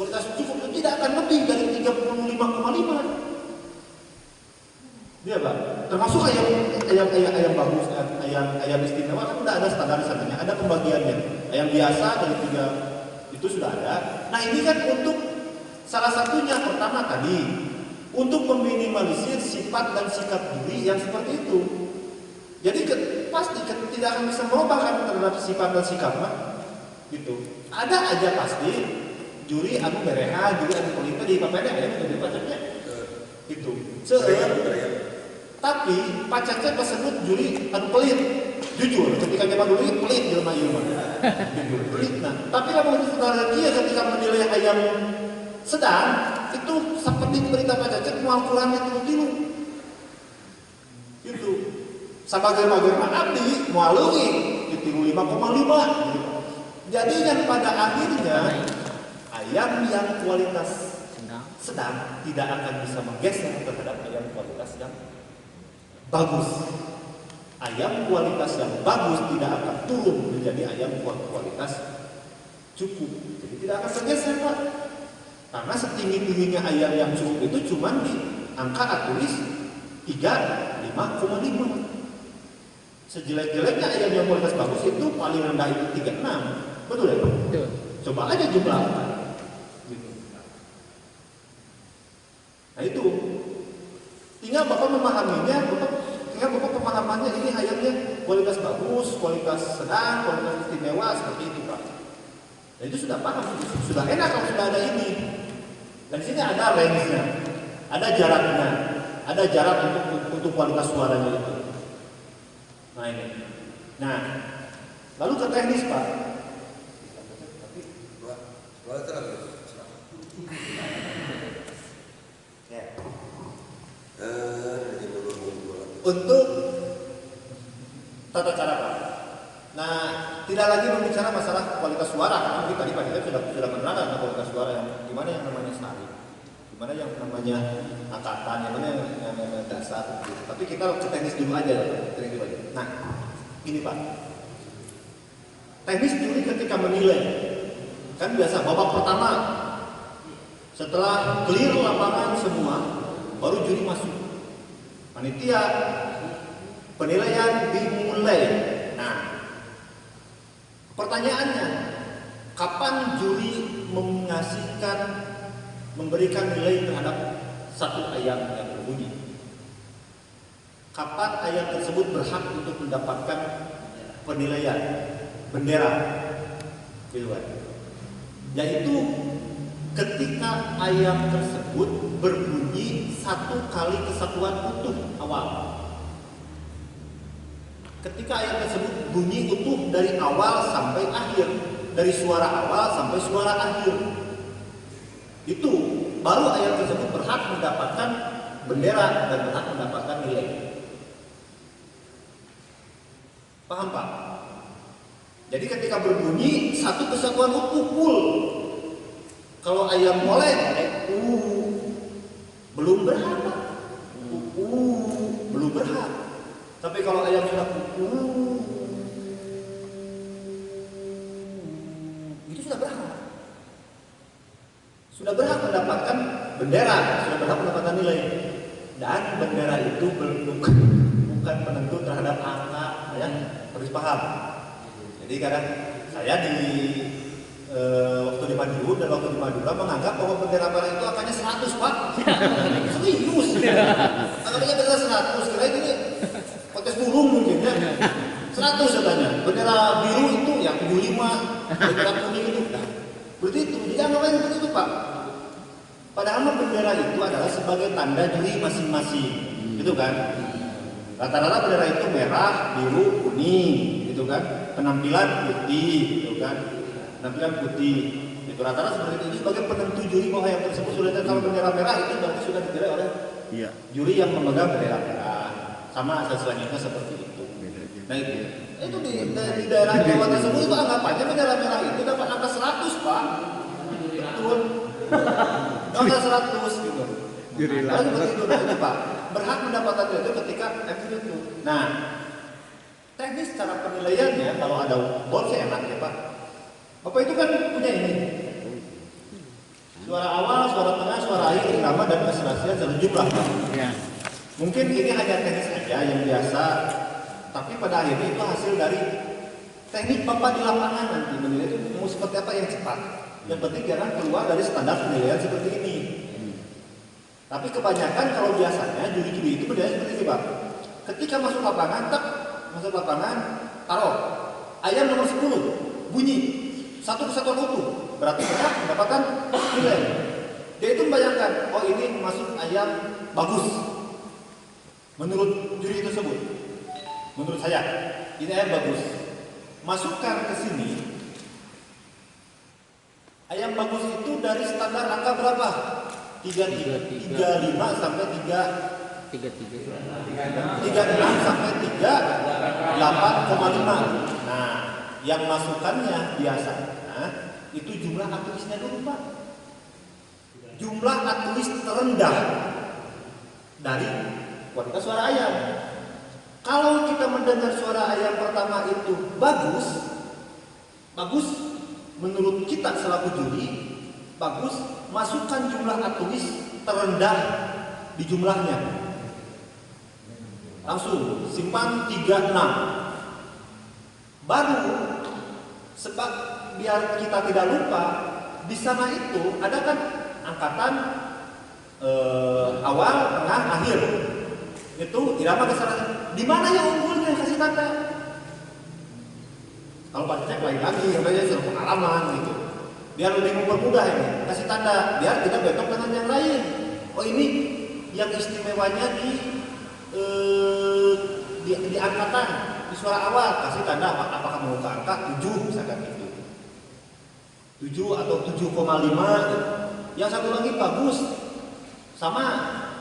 kualitas cukup itu tidak akan lebih dari 35,5. Iya Pak. Termasuk ayam bagus, ayam istimewa kan sudah ada standarisasinya, ada pembagiannya. Ayam biasa dari 3 itu sudah ada. Nah ini kan untuk salah satunya pertama tadi untuk meminimalisir sifat dan sikap juri yang seperti itu. Jadi pasti tidak akan bisa merubah terhadap sifat dan sikapnya, gitu. Ada aja pasti juri anu bereha, juri anu pelita di papeda ya, jadi pacarnya, gitu. Tapi pacarnya tersebut juri anu pelit, jujur. Ketika zaman dulu pelit jelma ilmu, jujur pelit. Nah, tapi kalau saudara dia ketika menilai ayam sedang itu seperti berita pacarnya mau kurangnya tilu-tilu, gitu. Sabagaimana abdi mualui di 5,5 gitu. Jadi yang pada akhirnya ayam yang kualitas sedang tidak akan bisa menggeser terhadap ayam kualitas yang bagus. Ayam kualitas yang bagus tidak akan turun menjadi ayam kualitas cukup. Jadi tidak akan tergeser Pak. Karena setinggi-tingginya ayam yang cukup itu cuma di angka atulis 35,5. Sejelek-jeleknya ayam yang kualitas bagus itu paling rendah itu 36. Betul ya Pak? Betul. Coba aja jumlah gitu. Nah itu tinggal Bapak memahaminya, tinggal Bapak pemahamannya ini ayamnya kualitas bagus, kualitas sedang, kualitas istimewa seperti itu Pak. Dan itu sudah paham, sudah enak kalau sudah ada ini. Dan di sini ada range-nya, ada jaraknya, ada jarak untuk kualitas suaranya itu. Nah ini. Nah, lalu ke teknis Pak. Ya. Untuk tata cara Pak. Nah, tidak lagi berbicara masalah kualitas suara, karena mungkin tadi Pak kita sudah menerangkan tentang kualitas suara yang gimana yang namanya sari, gimana yang namanya angkatan, yang mana yang dasar. Gitu. Tapi kita ke teknis dulu aja, teknis dulu aja. Nah, ini Pak, teknis juri ketika menilai, kan biasa babak pertama, setelah clear lapangan semua, baru juri masuk. Panitia penilaian dimulai. Nah, pertanyaannya, kapan juri memberikan nilai terhadap satu ayam yang berbunyi? Kapan ayam tersebut berhak untuk mendapatkan penilaian bendera, gitu kan? Yaitu ketika ayam tersebut berbunyi satu kali kesatuan utuh awal. Ketika ayam tersebut bunyi utuh dari awal sampai akhir, dari suara awal sampai suara akhir, itu baru ayam tersebut berhak mendapatkan bendera dan berhak mendapatkan nilai. Paham Pak? Jadi ketika berbunyi satu kesatuan utuh full. Kalau ayam mulai belum berhak, belum berhak. Tapi kalau ayam sudah itu sudah berhak. Sudah berhak mendapatkan bendera, sudah berhak mendapatkan nilai. Dan bendera itu bukan penentu terhadap angka, ya, harus paham. Jadi kadang saya waktu di Madiun dan waktu di Madura menganggap bahwa bendera merah itu angkanya 100 Pak. Serius. Angkanya bendera 100, kira ini kontes burung mungkin ya. 100 katanya. Bendera biru itu yang 75, bendera kuning itu. Berarti itu, jadi anggapnya seperti itu Pak. Padahal bendera itu adalah sebagai tanda juri masing-masing, gitu kan. Rata-rata bendera itu merah, biru, kuning, gitu kan. Penampilan putih, gitu kan. Penampilan putih, itu rata-rata seperti itu sebagai penentu juri bahwa yang tersebut sudah ada. Kalau bendera merah itu berarti sudah dipilih oleh juri yang memegang bendera merah. Sama asal selanjutnya seperti itu. Nah itu di daerah Jawa tersebut itu anggapannya bendera merah itu dapat angka 100 Pak. Betul. Angka 100 gitu. Juri lah. Begitu itu Pak. Berhak mendapatkan itu ketika itu. Nah, teknis cara penilaiannya kalau ada bol sih enak ya Pak. Bapak itu kan punya ini. Suara awal, suara tengah, suara akhir, irama dan keserasian sejumlah. Ya. Mungkin ini hanya teknis saja yang biasa, tapi pada akhirnya itu hasil dari teknik Bapak di lapangan nanti menilai itu mau seperti apa yang cepat. Yang penting jangan keluar dari standar penilaian seperti ini. Tapi kebanyakan kalau biasanya juri-juri itu berdaya seperti ini Pak. Ketika masuk lapangan, taruh ayam nomor 10 bunyi satu kesatuan utuh, berarti berhak mendapatkan nilai. Dia itu membayangkan, oh ini masuk ayam bagus. Menurut juri tersebut, menurut saya ini ayam bagus. Masukkan ke sini. Ayam bagus itu dari standar angka berapa? 35 sampai 36 sampai 38,5. Nah, yang masukannya biasanya itu jumlah atuisnya dulu Pak. Jumlah atuis terendah dari kualitas suara ayam. Kalau kita mendengar suara ayam pertama itu bagus menurut kita selaku juri, bagus, masukkan jumlah atuis terendah di jumlahnya. Langsung simpan 36. Baru sebab biar kita tidak lupa, di sana itu ada kan angkatan awal, tengah, akhir. Itu irama keserasian. Di mana yang unggulnya kasih tanda? Kalau Pak Cecep lain lagi, yang banyak pengalaman gitu. biar lebih mempermudah ini, kasih tanda biar kita bentuk dengan yang lain. Oh ini yang istimewanya di angkatan, di suara awal, kasih tanda apakah mau ke angka 7 misalkan itu 7 atau 7,5 gitu. Yang satu lagi bagus sama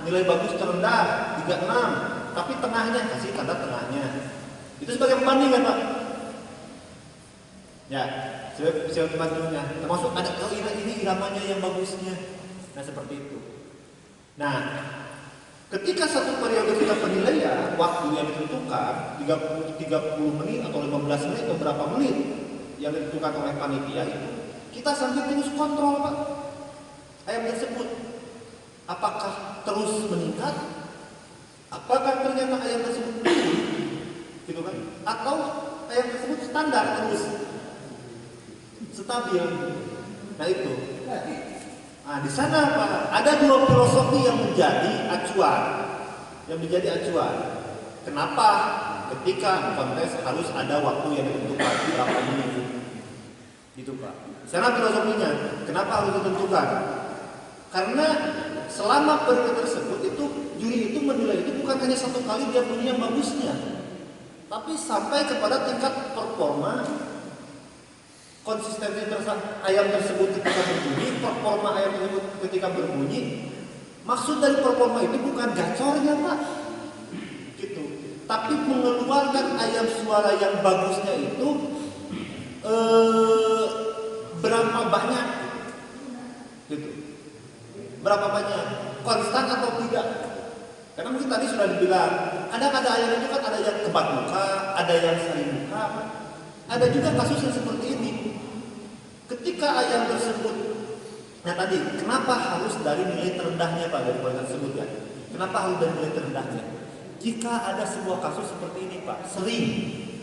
nilai bagus terendah 36, tapi tengahnya kasih tanda tengahnya. Itu sebagai pembanding kan Pak? Ya, sebagai pembandingnya. Termasuk ada ini iramanya yang bagusnya. Nah seperti itu. Nah, ketika satu periode kita penilaian waktu yang ditentukan 30 menit atau 15 menit atau berapa menit yang ditentukan oleh panitia itu, kita sambil terus kontrol Pak ayam tersebut apakah terus meningkat, apakah ternyata ayam tersebut turun, gitu kan? Atau ayam tersebut standar terus stabil. Nah itu. Nah di sana Pak ada dua filosofi yang menjadi acuan, Kenapa ketika kontes harus ada waktu yang ditentukan berapa menit? Gitu Pak. Di sana filosofinya, kenapa harus ditentukan? Karena selama periode tersebut itu juri itu menilai itu bukan hanya satu kali dia punya bagusnya, tapi sampai kepada tingkat performa konsistensi ayam tersebut ketika berbunyi, performa ayam tersebut ketika berbunyi. Maksud dari performa itu bukan gacornya Pak, gitu. Tapi mengeluarkan ayam suara yang bagusnya itu berapa banyak, gitu. Berapa banyak, konstan atau tidak? Karena mungkin tadi sudah dibilang, ada ayam itu kan ada yang kebat muka, ada yang sari muka, ada juga kasus yang seperti ini. Ketika ayam tersebut, nah tadi, kenapa harus dari nilai terendahnya Pak dari kualitas tersebut ya? Kenapa harus dari nilai terendahnya? Jika ada sebuah kasus seperti ini Pak, sering,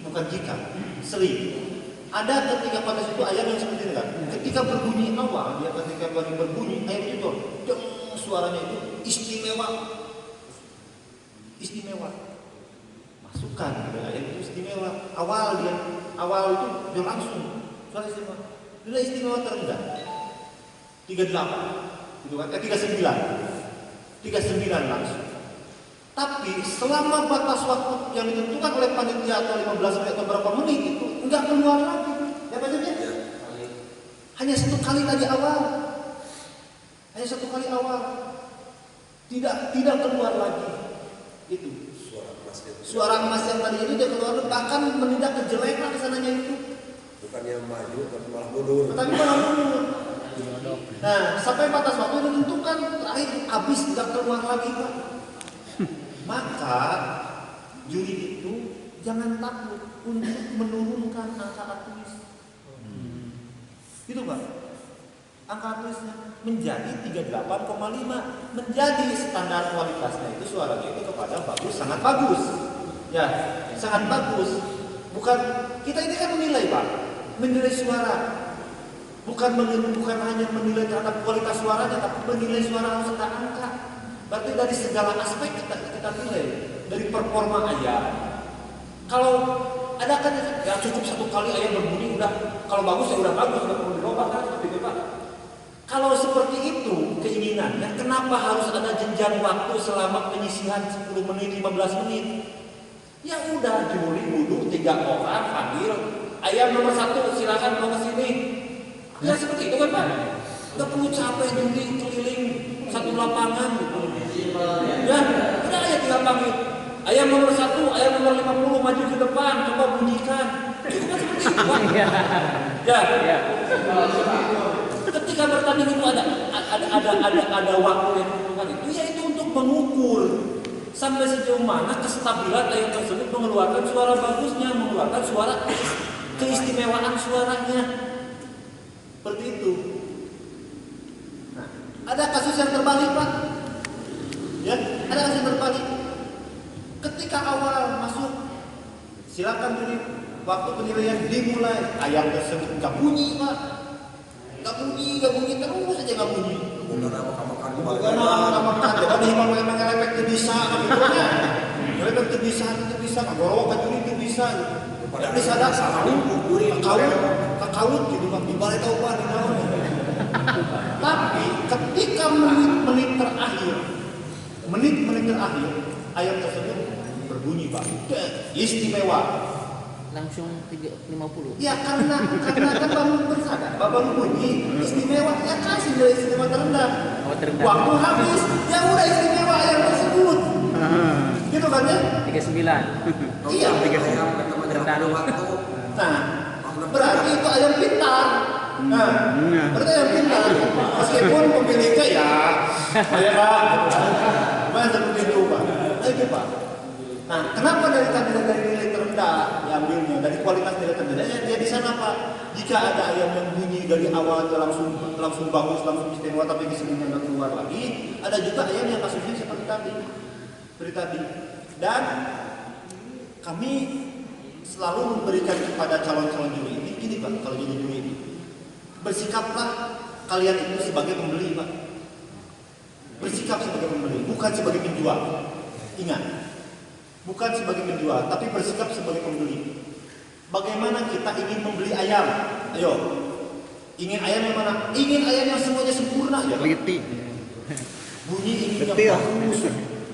bukan jika, sering. Ada ketika pada situ ayam yang seperti ini kan, ketika berbunyi awal, dia ketika berbunyi ayam itu, suaranya itu istimewa. Masukkan ayam itu istimewa. Awal itu dia langsung suara istimewa. Nilai istimewa terendah 38 gitu kan, 39 langsung. Tapi selama batas waktu yang ditentukan oleh panitia atau 15 menit atau berapa menit itu enggak keluar lagi. Ya maksudnya? Hanya satu kali tadi awal. Tidak keluar lagi. Itu suara emas yang tadi itu dia keluar, bahkan menindak kejelekan kesananya itu. Bukannya maju tapi malah mundur. Nah, sampai batas waktu yang ditentukan terakhir habis tidak keluar lagi Pak. Maka juri itu jangan takut untuk menurunkan angka atuis. Itu Pak. Angka atuisnya menjadi 38,5, menjadi standar kualitasnya itu suaranya itu kepada bagus, sangat bagus. Ya, sangat bagus. Bukan kita ini kan menilai Pak, menilai suara. Bukan hanya menilai terhadap kualitas suaranya, tapi menilai suara harus ada angka. Berarti dari segala aspek kita nilai, dari performa ayam. Kalau ada kan ya cukup satu kali ayam berbunyi udah, kalau bagus ya udah bagus, udah perlu dirubah kan seperti itu Pak. Kalau seperti itu keinginannya, kenapa harus ada jenjang waktu selama penyisihan 10 menit, 15 menit? Ya udah juri duduk 3 orang panggil ayam nomor 1 silakan mau ke sini. Ya seperti itu kan Pak. Nggak perlu capek juri keliling satu lapangan gitu. Ya udah aja tinggal panggil ayam nomor 1, ayam nomor 50 maju ke depan, coba bunyikan. Itu kan seperti itu Pak. Ya. Ketika bertanding itu ada waktu yang ditentukan itu, yaitu untuk mengukur sampai sejauh mana kestabilan ayam tersebut mengeluarkan suara bagusnya, mengeluarkan suara keistimewaan suaranya. Seperti itu. Nah, ada kasus yang terbalik Pak. Ya, ada kasus yang terbalik. Ketika awal masuk, silakan dulu waktu penilaian dimulai, ayam tersebut nggak bunyi Pak. Nggak bunyi terus aja nggak bunyi. Bukan makan jadi memang efek itu bisa gitu ya. Efek itu bisa ngorok kan itu bisa gitu. Padahal bisa ada kakawut gitu Pak, di balai tahu Pak di bawah. istimewa. Langsung 50. Ya karena kan bangun bersadar, bangun bunyi istimewa, ya kasih nilai istimewa terendah. Oh, terendah. Waktu habis, ya udah istimewa yang tersebut. Gitu kan ya? 39. Iya. Ayam ketemu dengan waktu. Nah, berarti itu ayam pintar. Nah, berarti ayam pintar. Meskipun pemiliknya ya, Pak, seperti itu Pak. Itu Pak. Nah, kenapa dari nilai terendah diambilnya, dari kualitas nilai terendah? Ya di sana Pak. Jika ada ayam yang bunyi dari awal langsung bagus, langsung istimewa, tapi di sininya nggak keluar lagi, ada juga ayam yang kasusnya seperti tadi. Dan kami selalu memberikan kepada calon-calon juri ini, gini Pak, kalau jadi juri ini, bersikaplah kalian itu sebagai pembeli Pak. Bersikap sebagai pembeli, bukan sebagai penjual. Ingat, bukan sebagai penjual, tapi bersikap sebagai pembeli. Bagaimana kita ingin membeli ayam? Ayo, ingin ayam yang mana? Ingin ayam yang semuanya sempurna ya. Teliti. Bunyi ingin yang bagus,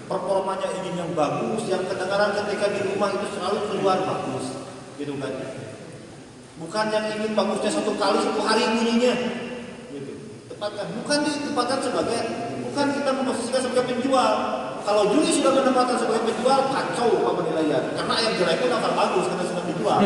performanya ingin yang bagus, yang kedengaran ketika di rumah itu selalu keluar bagus, gitu kan? Bukan yang ingin bagusnya satu hari bunyinya, gitu. Tepatkan, bukan ditempatkan sebagai, bukan kita memposisikan sebagai penjual. Kalau juri sudah menempatkan sebagai penjual, kacau penilaian. Karena ayam jelek pun akan bagus karena sudah dijual.